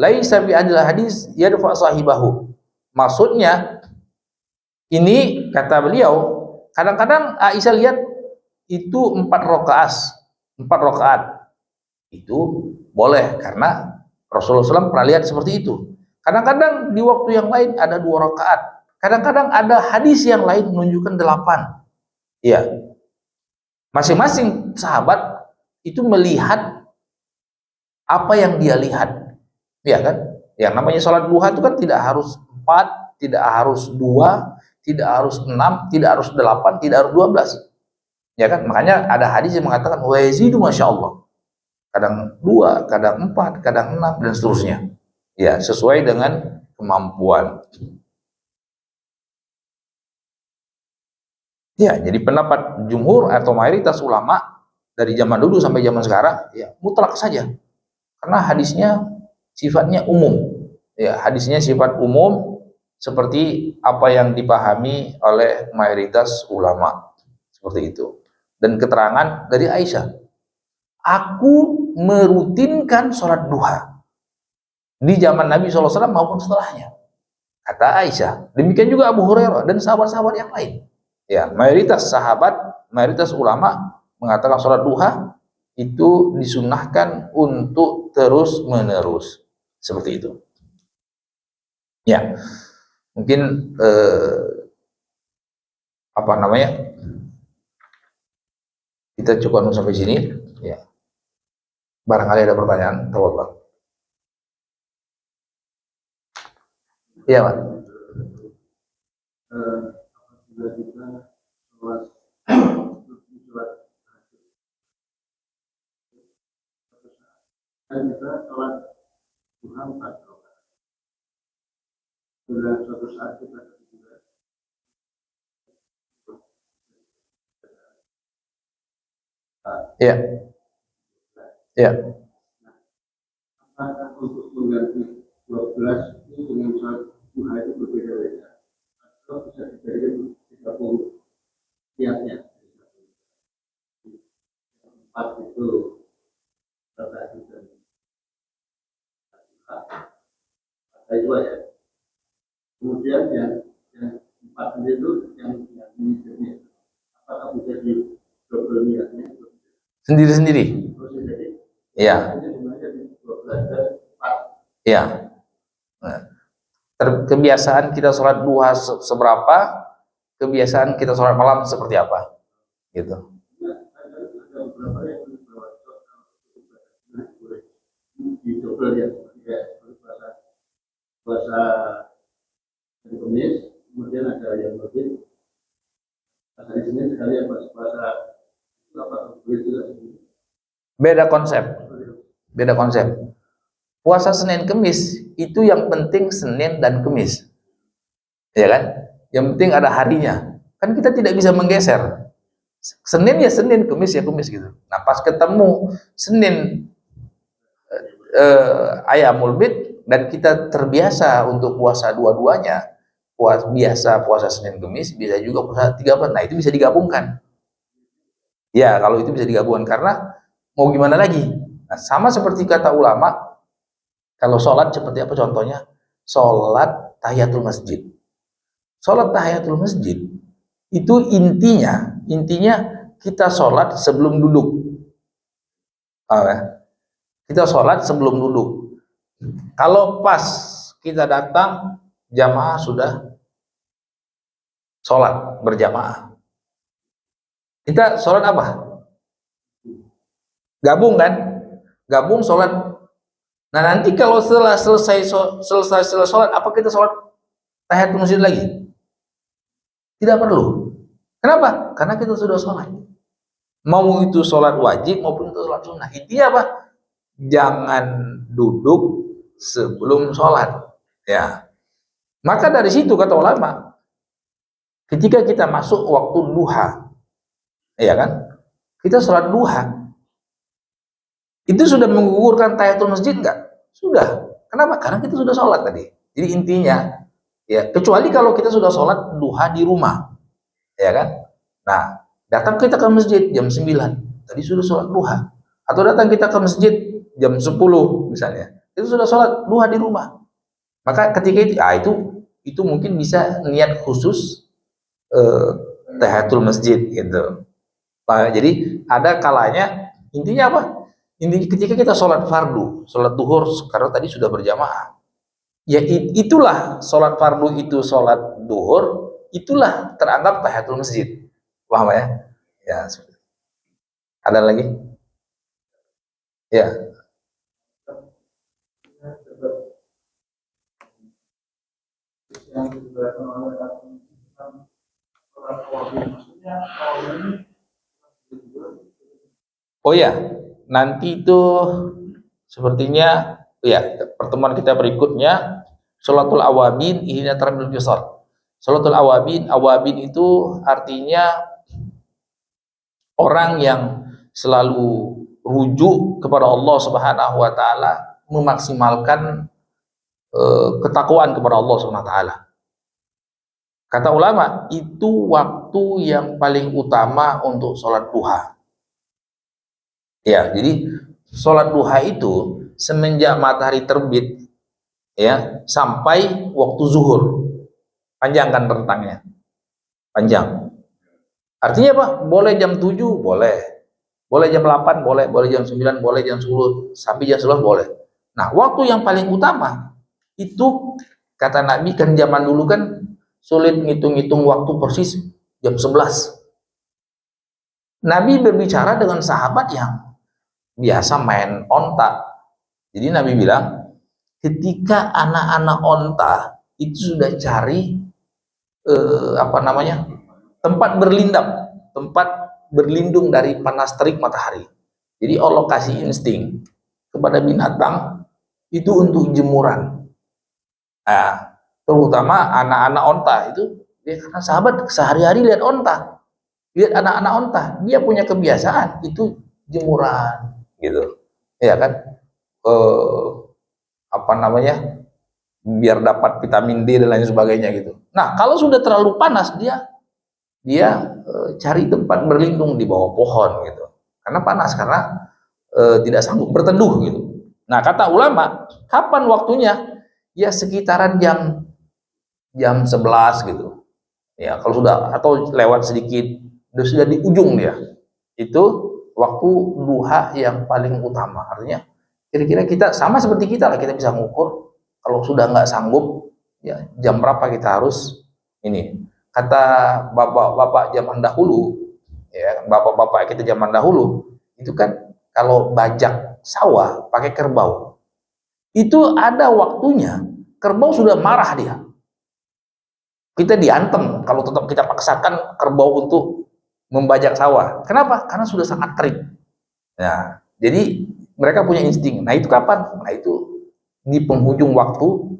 Laisa bi adil hadis yadfa sahibahu. Maksudnya ini kata beliau, kadang-kadang Aisyah lihat itu 4 rakaat itu boleh karena Rasulullah SAW pernah lihat seperti itu. Kadang-kadang di waktu yang lain ada 2 rakaat. Kadang-kadang ada hadis yang lain menunjukkan 8. Ya, masing-masing sahabat itu melihat apa yang dia lihat, ya kan? Yang namanya sholat duha itu kan tidak harus 4, tidak harus 2, tidak harus 6, tidak harus 8, tidak harus 12, ya kan? Makanya ada hadis yang mengatakan wa yazidu masyaallah, kadang 2, kadang 4, kadang 6 dan seterusnya, ya, sesuai dengan kemampuan. Ya, jadi pendapat jumhur atau mayoritas ulama dari zaman dulu sampai zaman sekarang, ya mutlak saja. Karena hadisnya sifatnya umum. Ya, hadisnya sifat umum seperti apa yang dipahami oleh mayoritas ulama. Seperti itu. Dan keterangan dari Aisyah, aku merutinkan sholat duha di zaman Nabi SAW maupun setelahnya, kata Aisyah. Demikian juga Abu Hurairah dan sahabat-sahabat yang lain. Ya, mayoritas sahabat, mayoritas ulama mengatakan sholat duha itu disunahkan untuk terus menerus, seperti itu. Ya, mungkin apa namanya, kita cukup sampai sini. Ya, barangkali ada pertanyaan. Tafadhol. Iya, Pak. Apabila kita sholat kita sholat duha 4 rakaat. Sudah suatu saat kita juga ya, ya. Apakah untuk mengganti 12 itu dengan sholat duha itu berbeda-beda atau bisa diberikan 30 tiapnya? 4 itu rakaat itu ada 2 ya. Kemudian yang 4 itu yang ini apakah bisa di double niatnya sendiri-sendiri? Iya. Iya. Nah, kebiasaan kita sholat duha seberapa, kebiasaan kita sholat malam seperti apa, gitu. Puasa hari Kamis, kemudian ada yang lebih hari Senin sekali yang puasa beda konsep, beda konsep. Puasa Senin Kemis itu yang penting Senin dan Kemis, ya kan? Yang penting ada harinya. Kan kita tidak bisa menggeser. Senin ya Senin, Kemis ya Kemis gitu. Nah pas ketemu Senin Ayamul Bid dan kita terbiasa untuk puasa dua-duanya, biasa puasa Senin Kemis, bisa juga puasa 13. Nah itu bisa digabungkan. Ya kalau itu bisa digabungkan, karena mau gimana lagi. Nah, sama seperti kata ulama, kalau sholat seperti apa contohnya? Sholat tahiyatul masjid. Sholat tahiyatul masjid itu intinya kita sholat sebelum duduk. Kita sholat sebelum duduk. Kalau pas kita datang, jamaah sudah sholat berjamaah. Kita sholat apa? Gabung kan? Gabung sholat. Nah nanti kalau setelah selesai sholat, apa kita sholat tahiyatul masjid lagi? Tidak perlu. Kenapa? Karena kita sudah sholat. Mau itu sholat wajib maupun itu sholat sunnah. Intinya apa? Jangan duduk sebelum sholat. Ya. Maka dari situ kata ulama, ketika kita masuk waktu duha, ya kan? Kita sholat duha, itu sudah menggugurkan tahiyatul masjid enggak? Sudah. Kenapa? Karena kita sudah sholat tadi. Jadi intinya, ya kecuali kalau kita sudah sholat duha di rumah, ya kan? Nah, datang kita ke masjid jam 9, tadi sudah sholat duha. Atau datang kita ke masjid jam 10 misalnya, itu sudah sholat duha di rumah. Maka ketika itu mungkin bisa niat khusus tahiyatul masjid gitu. Jadi ada kalanya, intinya apa? Intinya ketika kita sholat fardu, sholat duhur, karena tadi sudah berjamaah, ya itulah sholat fardu itu sholat duhur, itulah teranggap tahiyatul masjid. Paham ya? Ya. Ada lagi? Ya. Oh ya, nanti itu sepertinya ya pertemuan kita berikutnya sholatul awabin ihina tarabil yusar. Salatul awabin, awabin itu artinya orang yang selalu rujuk kepada Allah Subhanahu wa taala, memaksimalkan ketakwaan kepada Allah Subhanahu wa taala. Kata ulama, itu waktu yang paling utama untuk sholat duha. Ya, jadi sholat duha itu semenjak matahari terbit ya sampai waktu zuhur. Panjang kan rentangnya? Panjang. Artinya apa? Boleh jam 7, boleh. Boleh jam 8, boleh. Boleh jam 9, boleh jam 10, sampai jam 11, boleh. Nah, waktu yang paling utama itu kata Nabi, kan zaman dulu kan sulit ngitung-ngitung waktu persis jam 11. Nabi berbicara dengan sahabat yang biasa main onta. Jadi Nabi bilang, ketika anak-anak onta itu sudah cari tempat berlindung dari panas terik matahari. Jadi Allah kasih insting kepada binatang itu untuk jemuran. Nah, terutama anak-anak onta itu, dia karena sahabat sehari-hari lihat onta, lihat anak-anak onta, dia punya kebiasaan itu jemuran, gitu, ya kan? Biar dapat vitamin D dan lain sebagainya gitu. Nah, kalau sudah terlalu panas, dia cari tempat berlindung di bawah pohon gitu, karena panas, karena tidak sanggup berteduh gitu. Nah, kata ulama, kapan waktunya? Ya sekitaran jam 11 gitu. Ya, kalau sudah atau lewat sedikit, sudah di ujung dia. Itu waktu duha yang paling utama. Artinya kira-kira kita sama seperti kita lah, kita bisa mengukur kalau sudah nggak sanggup ya jam berapa kita harus ini. Kata bapak-bapak zaman dahulu, ya, bapak-bapak kita zaman dahulu itu kan kalau bajak sawah pakai kerbau, itu ada waktunya. Kerbau sudah marah dia. Kita diantem kalau tetap kita paksakan kerbau untuk membajak sawah. Kenapa? Karena sudah sangat terik. Nah, jadi mereka punya insting. Nah, itu kapan? Nah, itu di penghujung waktu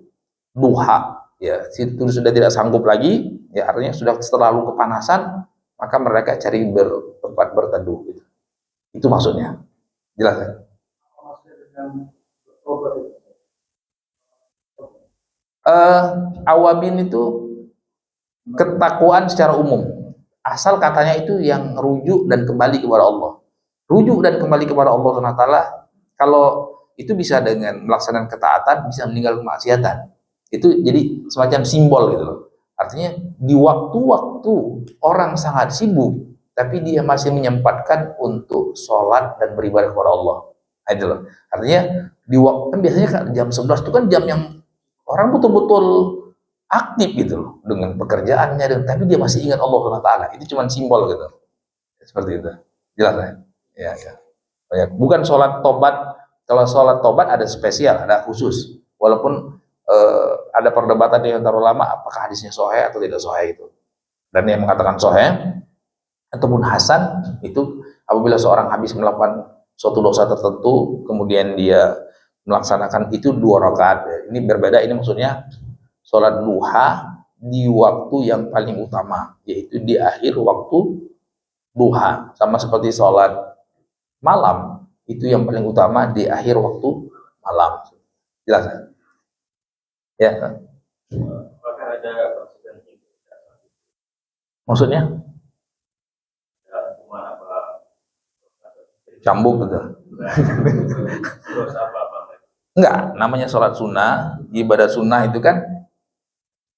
duha. Ya, itu sudah tidak sanggup lagi, ya artinya sudah terlalu kepanasan, maka mereka cari tempat berteduh. Gitu. Itu maksudnya. Jelas kan? Awabin itu ketakwaan secara umum. Asal katanya itu yang rujuk dan kembali kepada Allah. Rujuk dan kembali kepada Allah SWT, kalau itu bisa dengan melaksanakan ketaatan, bisa meninggalkan kemaksiatan. Itu jadi semacam simbol gitu loh. Artinya di waktu-waktu orang sangat sibuk, tapi dia masih menyempatkan untuk sholat dan beribadah kepada Allah. Nah, itu loh. Artinya di waktu, kan biasanya kan jam 11 itu kan jam yang orang betul-betul aktif gitu loh dengan pekerjaannya, tapi dia masih ingat Allah SWT. Itu cuma simbol gitu. Seperti itu. Jelas ya? Ya, ya. Bukan sholat tobat. Kalau sholat tobat ada spesial, ada khusus. Walaupun ada perdebatan di antara ulama apakah hadisnya sahih atau tidak sahih itu. Dan yang mengatakan sahih ataupun hasan itu apabila seorang habis melakukan suatu dosa tertentu, kemudian dia melaksanakan itu 2 rakaat. Ini berbeda, ini maksudnya sholat duha di waktu yang paling utama, yaitu di akhir waktu duha. Sama seperti sholat malam, itu yang paling utama di akhir waktu malam. Jelas? Ya. Maksudnya? Cambuk gitu. Enggak, namanya sholat sunnah, ibadah sunnah itu kan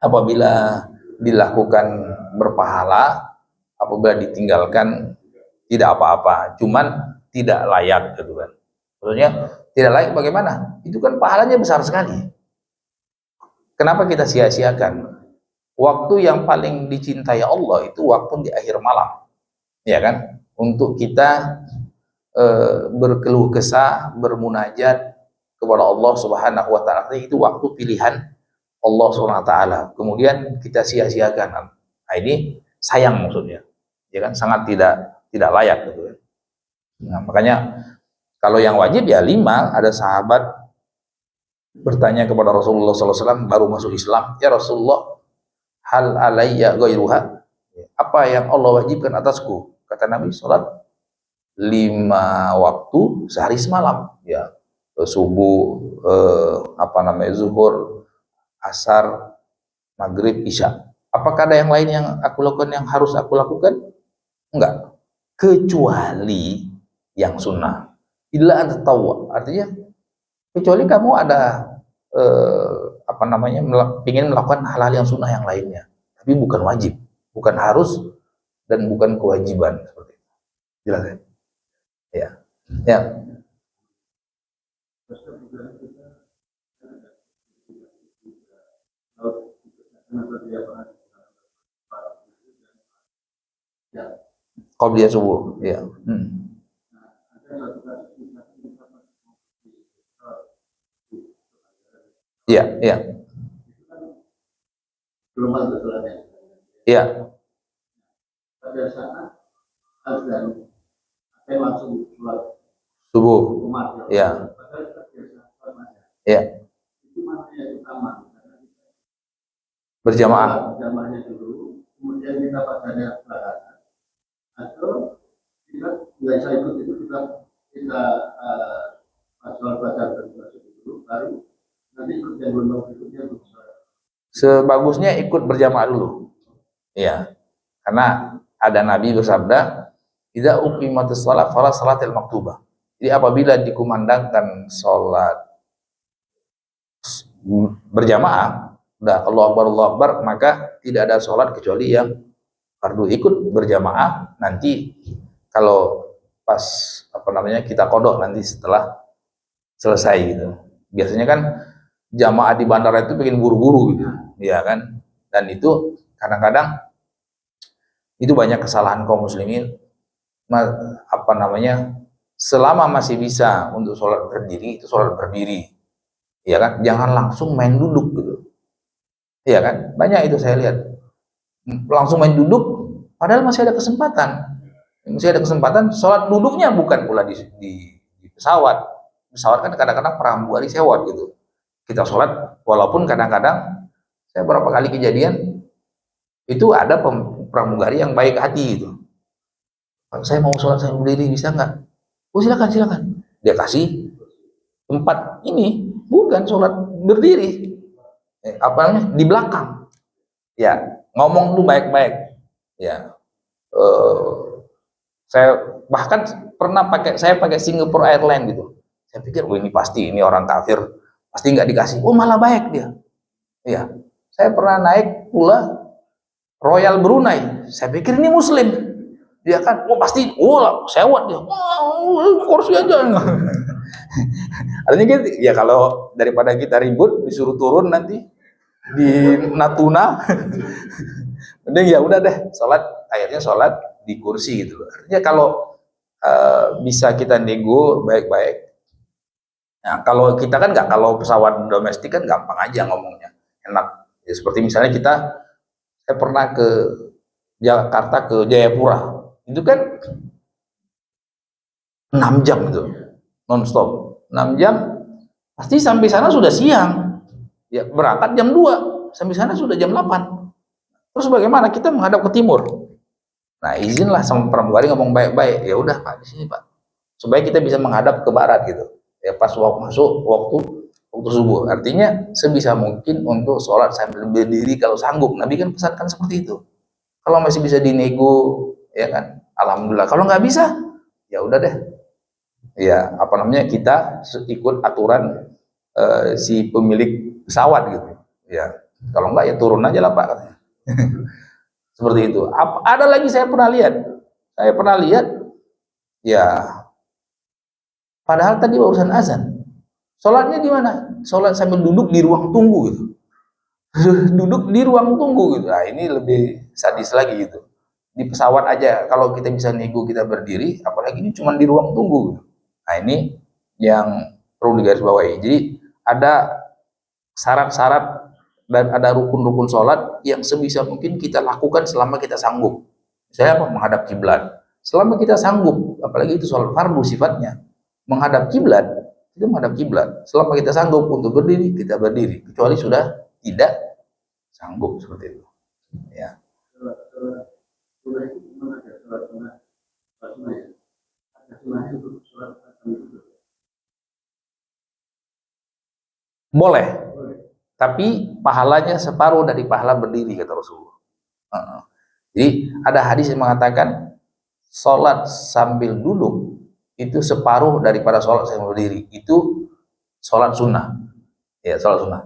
apabila dilakukan berpahala, apabila ditinggalkan tidak apa-apa, cuman tidak layak gitu kan. Maksudnya tidak layak bagaimana? Itu kan pahalanya besar sekali. Kenapa kita sia-siakan? Waktu yang paling dicintai Allah itu waktu di akhir malam, ya kan? Untuk kita berkeluh kesah, bermunajat kepada Allah Subhanahu wa taala. Itu waktu pilihan Allah Subhanahu wa taala. Kemudian kita sia-siakan. Nah, ini sayang maksudnya. Ya kan, sangat tidak layak gitu kan. Nah, makanya kalau yang wajib ya 5. Ada sahabat bertanya kepada Rasulullah SAW baru masuk Islam, ya Rasulullah, hal alayya ghairuha? Apa yang Allah wajibkan atasku? Kata Nabi, salat 5 waktu sehari semalam, ya. Subuh, zuhur, asar, maghrib, isya. Apakah ada yang lain yang aku lakukan, yang harus aku lakukan? Enggak, kecuali yang sunnah. Illa an tatawwa, artinya kecuali kamu ada ingin melakukan hal-hal yang sunnah yang lainnya, tapi bukan wajib, bukan harus, dan bukan kewajiban, seperti itu. Jelas ya? Ya. Ya. Qobliyah subuh, ya. Iya, iya. Iya. Pada saat azan, saya langsung sholat subuh. Iya. Iya. Itu mana yang utama? Berjamaah. Berjamaahnya dulu, kemudian kita padanya belakangan. Atau kita biasa ikut itu kita sholat belajar dulu, baru nanti ikut yang belum berikutnya. Sebagusnya ikut berjamaah dulu. Iya. Karena ada Nabi bersabda, "Idza uqimatis shalah fala salatil maktubah." Jadi apabila dikumandangkan sholat berjamaah, udah Allah Akbar, maka tidak ada sholat kecuali yang fardu. Ikut berjamaah nanti kalau pas kita kodok nanti setelah selesai gitu. Biasanya kan jamaah di bandara itu pengen buru-buru gitu, ya kan? Dan itu kadang-kadang itu banyak kesalahan kaum muslimin. Selama masih bisa untuk sholat berdiri, itu sholat berdiri, ya kan? Jangan langsung main duduk gitu, ya kan? Banyak itu saya lihat langsung main duduk, padahal masih ada kesempatan sholat duduknya, bukan pula di pesawat. Pesawat kan kadang-kadang pramugari sewot gitu, kita sholat, walaupun kadang-kadang saya beberapa kali kejadian itu ada pramugari yang baik hati gitu, saya mau sholat saya berdiri, bisa nggak? Oh silakan. Dia kasih tempat ini, bukan sholat berdiri, di belakang. Ya, ngomong dulu baik-baik. Ya, saya bahkan pernah saya pakai Singapore Airlines gitu. Saya pikir, ini orang kafir, pasti nggak dikasih. Oh malah baik dia. Ya, saya pernah naik pula Royal Brunei. Saya pikir ini Muslim. Dia kan, pasti, sewot dia. Kursi aja. Artinya gitu, ya kalau daripada kita ribut, disuruh turun nanti di Natuna, mending ya udah deh, akhirnya sholat di kursi gitu. Artinya kalau bisa kita nego baik-baik. Nah, kalau kita kan nggak, kalau pesawat domestik kan gampang aja ngomongnya, enak. Ya, seperti misalnya saya pernah ke Jakarta ke Jayapura. Itu kan 6 jam itu non-stop, 6 jam, pasti sampai sana sudah siang, ya berangkat jam 2, sampai sana sudah jam 8. Terus bagaimana kita menghadap ke timur? Nah izinlah sama pramugari ngomong baik-baik, ya udah Pak, di sini Pak, supaya kita bisa menghadap ke barat gitu, ya pas masuk waktu subuh. Artinya sebisa mungkin untuk sholat sambil berdiri kalau sanggup. Nabi kan pesankan seperti itu. Kalau masih bisa dinego, ya kan, alhamdulillah. Kalau nggak bisa, ya udah deh, ya kita ikut aturan si pemilik pesawat gitu, ya. Kalau nggak ya turun aja lah Pak, katanya. Seperti itu. Ada lagi saya pernah lihat, ya, padahal tadi urusan azan, sholatnya di mana? Sholat sambil duduk di ruang tunggu gitu. Duduk di ruang tunggu gitu. Nah ini lebih sadis lagi gitu. Di pesawat aja kalau kita bisa nego kita berdiri, apalagi ini cuma di ruang tunggu gitu. Nah ini yang perlu digarisbawahi. Jadi ada syarat-syarat dan ada rukun-rukun sholat yang sebisa mungkin kita lakukan selama kita sanggup. Misalnya menghadap kiblat. Selama kita sanggup, apalagi itu sholat fardu sifatnya, menghadap kiblat, kita menghadap kiblat. Selama kita sanggup untuk berdiri, kita berdiri. Kecuali sudah tidak sanggup, seperti itu. Ya. Boleh, tapi pahalanya separuh dari pahala berdiri kata Rasulullah. Jadi ada hadis yang mengatakan sholat sambil duduk itu separuh daripada sholat sambil berdiri. Itu sholat sunnah. Ya, sholat sunnah.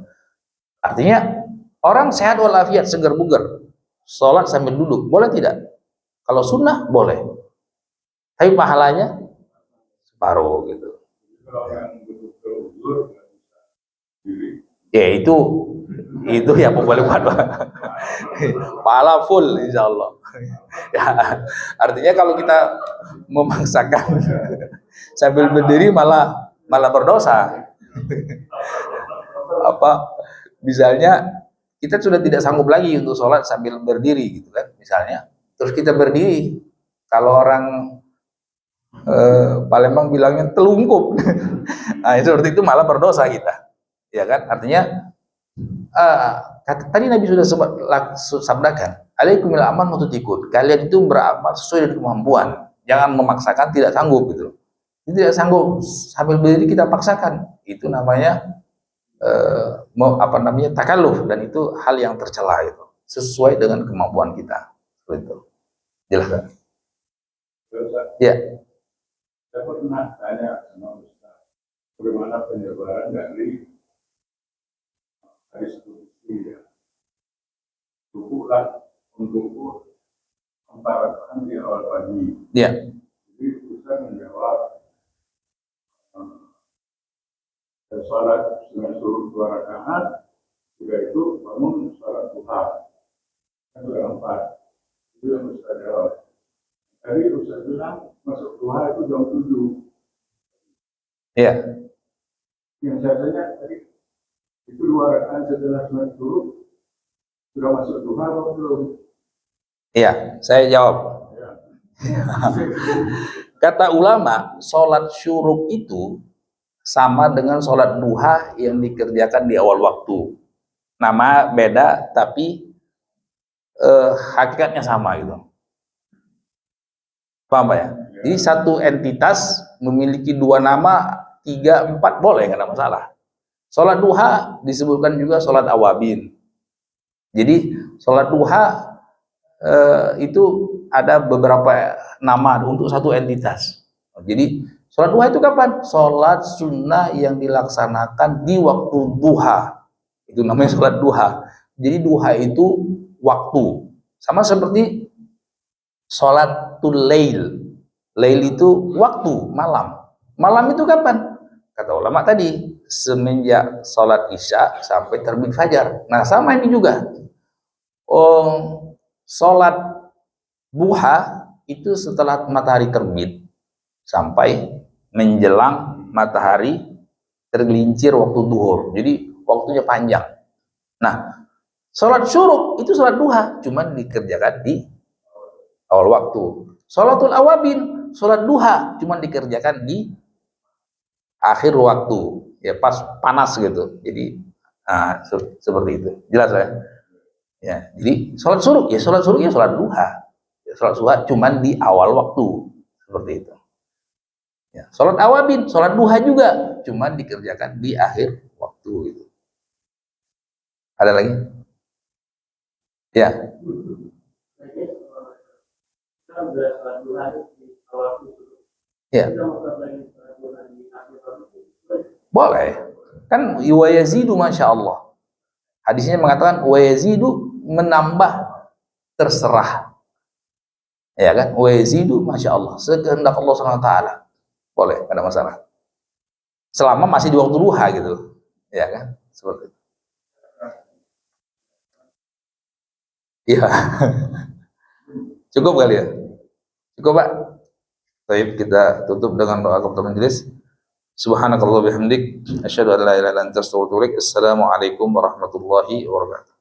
Artinya orang sehat walafiat, segar bugar, sholat sambil duduk, boleh tidak? Kalau sunnah boleh, tapi pahalanya separuh gitu. Ya itu ya boleh buat pahala full insya Allah. Ya, artinya kalau kita memaksakan sambil berdiri malah berdosa. Apa misalnya kita sudah tidak sanggup lagi untuk sholat sambil berdiri gitu kan misalnya, terus kita berdiri, kalau orang Palembang bilangnya telungkup. Nah seperti itu malah berdosa kita, ya kan. Artinya tadi Nabi sudah sabdakan, alaikumil aman mututikun, kalian itu beramal sesuai dengan kemampuan, jangan memaksakan tidak sanggup gitu. Tidak sanggup sambil berdiri kita paksakan, itu namanya takalluf, dan itu hal yang tercela, itu sesuai dengan kemampuan kita. Betul. Jelas kan? Ya. Saya pernah tanya sama Ustaz, bagaimana penyebaran dari hadis qudsi ya. Cukuplah untuk 4 rakaat di awal pagi. Ya. Jadi Ustaz menjawab, sholat dengan suruh 2 rakaat, juga itu bangun sholat duha. Kan sudah 4. Itu yang Ustaz jawab. Tadi Ustaz bilang masuk duha itu jam 7. Iya. Yang saya tanya tadi, itu 2 rakaat setelah sholat suruh sudah masuk duha atau belum? Iya, saya jawab. Ya. Kata ulama, sholat syuruk itu sama dengan sholat duha yang dikerjakan di awal waktu. Nama beda, tapi hakikatnya sama gitu. Paham Pak ya? Jadi satu entitas memiliki 2 nama, 3, 4 boleh, nggak ada masalah. Sholat duha disebutkan juga sholat awabin. Jadi sholat duha itu ada beberapa nama untuk satu entitas. Jadi sholat duha itu kapan? Sholat sunnah yang dilaksanakan di waktu duha, itu namanya sholat duha. Jadi duha itu waktu, sama seperti sholatul lail. Lail itu waktu, malam. Malam itu kapan? Kata ulama tadi, semenjak sholat isya sampai terbit fajar. Nah sama ini juga. Sholat duha itu setelah matahari terbit sampai menjelang matahari tergelincir waktu duhur. Jadi waktunya panjang. Nah, sholat syuruk itu sholat duha, cuman dikerjakan di awal waktu. Sholatul awabin, sholat duha, cuman dikerjakan di akhir waktu, ya pas panas gitu. Jadi seperti itu. Jelas ya? Ya, jadi sholat syuruk ya sholat duha. Ya, sholat duha cuman di awal waktu, seperti itu. Ya, sholat awabin, sholat duha juga, cuman dikerjakan di akhir waktu gitu. Ada lagi? Ya. Ya. Boleh. Kan wa yazidu masya Allah. Hadisnya mengatakan wa yazidu, menambah terserah. Ya kan? Wa yazidu masya Allah, sekehendak Allah SWT. Boleh, tidak ada masalah. Selama masih di waktu duha gitu. Ya kan? Seperti itu. Iya. Cukup kali ya? Cukup Pak? Baik, kita tutup dengan doa kepada majelis. Subhanakallah bihamdik, asyhadu an la ilaha illa anta astaghfiruka wa atubu ilaik. Assalamualaikum warahmatullahi wabarakatuh.